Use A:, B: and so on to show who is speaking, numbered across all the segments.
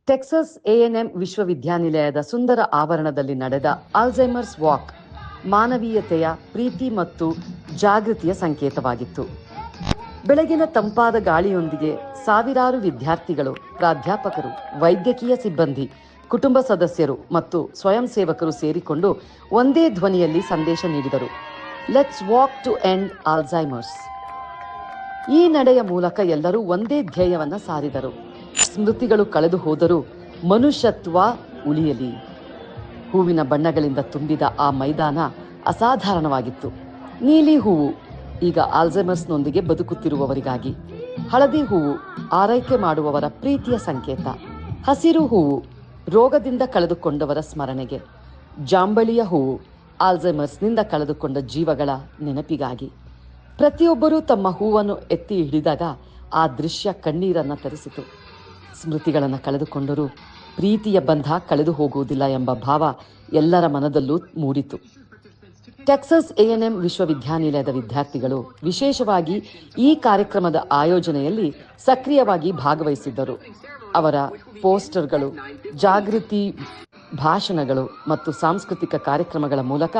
A: Texas ANM ವಿಶ್ವವಿದ್ಯಾನಿಲಯದ ಸುಂದರ ಆವರಣದಲ್ಲಿ ನಡೆದ ಆಲ್ಝೈಮರ್ಸ್ ವಾಕ್ ಮಾನವೀಯತೆಯ, ಪ್ರೀತಿ ಮತ್ತು ಜಾಗೃತಿಯ ಸಂಕೇತವಾಗಿತ್ತು. ಬೆಳಗಿನ ತಂಪಾದ ಗಾಳಿಯೊಂದಿಗೆ ಸಾವಿರಾರು ವಿದ್ಯಾರ್ಥಿಗಳು, ಪ್ರಾಧ್ಯಾಪಕರು, ವೈದ್ಯಕೀಯ ಸಿಬ್ಬಂದಿ, ಕುಟುಂಬ ಸದಸ್ಯರು ಮತ್ತು ಸ್ವಯಂ ಸೇವಕರು ಸೇರಿಕೊಂಡು ಒಂದೇ ಧ್ವನಿಯಲ್ಲಿ ಸಂದೇಶ ನೀಡಿದರು: let's walk to end Alzheimer's. ಈ ನಡೆಯ ಮೂಲಕ ಎಲ್ಲರೂ ಒಂದೇ ಧ್ಯೇಯವನ್ನು ಸಾರಿದರು: ಸ್ಮೃತಿಗಳು ಕಳೆದು ಹೋದರೂ ಮನುಷ್ಯತ್ವ ಉಳಿಯಲಿ. ಹೂವಿನ ಬಣ್ಣಗಳಿಂದ ತುಂಬಿದ ಆ ಮೈದಾನ ಅಸಾಧಾರಣವಾಗಿತ್ತು. ನೀಲಿ ಹೂವು ಈಗ ಆಲ್ಝೈಮರ್ಸ್ನೊಂದಿಗೆ ಬದುಕುತ್ತಿರುವವರಿಗಾಗಿ, ಹಳದಿ ಹೂವು ಆರೈಕೆ ಮಾಡುವವರ ಪ್ರೀತಿಯ ಸಂಕೇತ, ಹಸಿರು ಹೂವು ರೋಗದಿಂದ ಕಳೆದುಕೊಂಡವರ ಸ್ಮರಣೆಗೆ, ಜಾಂಬಳಿಯ ಹೂವು ಆಲ್ಝೈಮರ್ಸ್ನಿಂದ ಕಳೆದುಕೊಂಡ ಜೀವಗಳ ನೆನಪಿಗಾಗಿ. ಪ್ರತಿಯೊಬ್ಬರೂ ತಮ್ಮ ಹೂವನ್ನು ಎತ್ತಿ ಹಿಡಿದಾಗ ಆ ದೃಶ್ಯ ಕಣ್ಣೀರನ್ನು ತರಿಸಿತು. ಸ್ಮೃತಿಗಳನ್ನು ಕಳೆದುಕೊಂಡರೂ ಪ್ರೀತಿಯ ಬಂಧ ಕಳೆದು ಹೋಗುವುದಿಲ್ಲ ಎಂಬ ಭಾವ ಎಲ್ಲರ ಮನದಲ್ಲೂ ಮೂಡಿತು. ಟೆಕ್ಸಸ್ ಎಎನ್ಎಂ ವಿಶ್ವವಿದ್ಯಾನಿಲಯದ ವಿದ್ಯಾರ್ಥಿಗಳು ವಿಶೇಷವಾಗಿ ಈ ಕಾರ್ಯಕ್ರಮದ ಆಯೋಜನೆಯಲ್ಲಿ ಸಕ್ರಿಯವಾಗಿ ಭಾಗವಹಿಸಿದ್ದರು. ಅವರ ಪೋಸ್ಟರ್ಗಳು, ಜಾಗೃತಿ ಭಾಷಣಗಳು ಮತ್ತು ಸಾಂಸ್ಕೃತಿಕ ಕಾರ್ಯಕ್ರಮಗಳ ಮೂಲಕ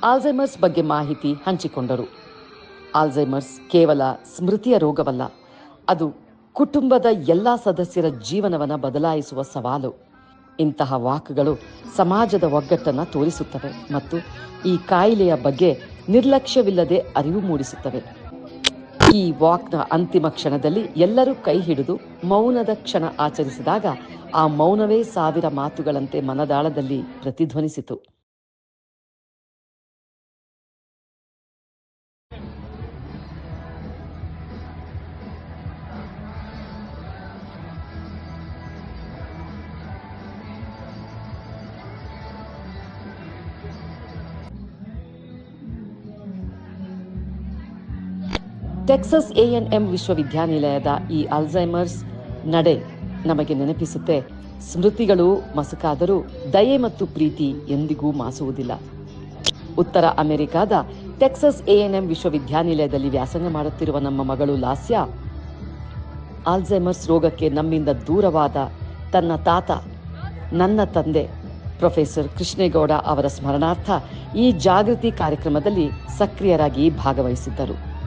A: ಆಲ್ಝೈಮರ್ಸ್ ಬಗ್ಗೆ ಮಾಹಿತಿ ಹಂಚಿಕೊಂಡರು. ಆಲ್ಝೈಮರ್ಸ್ ಕೇವಲ ಸ್ಮೃತಿಯ ರೋಗವಲ್ಲ, ಅದು ಕುಟುಂಬದ ಎಲ್ಲ ಸದಸ್ಯರ ಜೀವನವನ್ನು ಬದಲಾಯಿಸುವ ಸವಾಲು. ಇಂತಹ ವಾಕ್ಗಳು ಸಮಾಜದ ಒಗ್ಗಟ್ಟನ್ನು ತೋರಿಸುತ್ತವೆ ಮತ್ತು ಈ ಕಾಯಿಲೆಯ ಬಗ್ಗೆ ನಿರ್ಲಕ್ಷ್ಯವಿಲ್ಲದೆ ಅರಿವು ಮೂಡಿಸುತ್ತವೆ. ಈ ವಾಕ್ನ ಅಂತಿಮ ಕ್ಷಣದಲ್ಲಿ ಎಲ್ಲರೂ ಕೈ ಹಿಡಿದು ಮೌನದ ಕ್ಷಣ ಆಚರಿಸಿದಾಗ ಆ ಮೌನವೇ ಸಾವಿರ ಮಾತುಗಳಂತೆ ಮನದಾಳದಲ್ಲಿ ಪ್ರತಿಧ್ವನಿಸಿತು. ಟೆಕ್ಸಸ್ ಎಎನ್ಎಂ ವಿಶ್ವವಿದ್ಯಾನಿಲಯದ ಈ ಆಲ್ಝೈಮರ್ಸ್ ನಡೆ ನಮಗೆ ನೆನಪಿಸುತ್ತೆ: ಸ್ಮೃತಿಗಳು ಮಸುಕಾದರೂ ದಯೆ ಮತ್ತು ಪ್ರೀತಿ ಎಂದಿಗೂ ಮಾಸುವುದಿಲ್ಲ. ಉತ್ತರ ಅಮೆರಿಕಾದ ಟೆಕ್ಸಸ್ ಎಎನ್ಎಂ ವಿಶ್ವವಿದ್ಯಾನಿಲಯದಲ್ಲಿ ವ್ಯಾಸಂಗ ಮಾಡುತ್ತಿರುವ ನಮ್ಮ ಮಗಳು ಲಾಸ್ಯಾ, ಆಲ್ಝೈಮರ್ಸ್ ರೋಗಕ್ಕೆ ನಮ್ಮಿಂದ ದೂರವಾದ ತನ್ನ ತಾತ, ನನ್ನ ತಂದೆ ಪ್ರೊಫೆಸರ್ ಕೃಷ್ಣೇಗೌಡ ಅವರ ಸ್ಮರಣಾರ್ಥ ಈ ಜಾಗೃತಿ ಕಾರ್ಯಕ್ರಮದಲ್ಲಿ ಸಕ್ರಿಯರಾಗಿ ಭಾಗವಹಿಸಿದ್ದರು.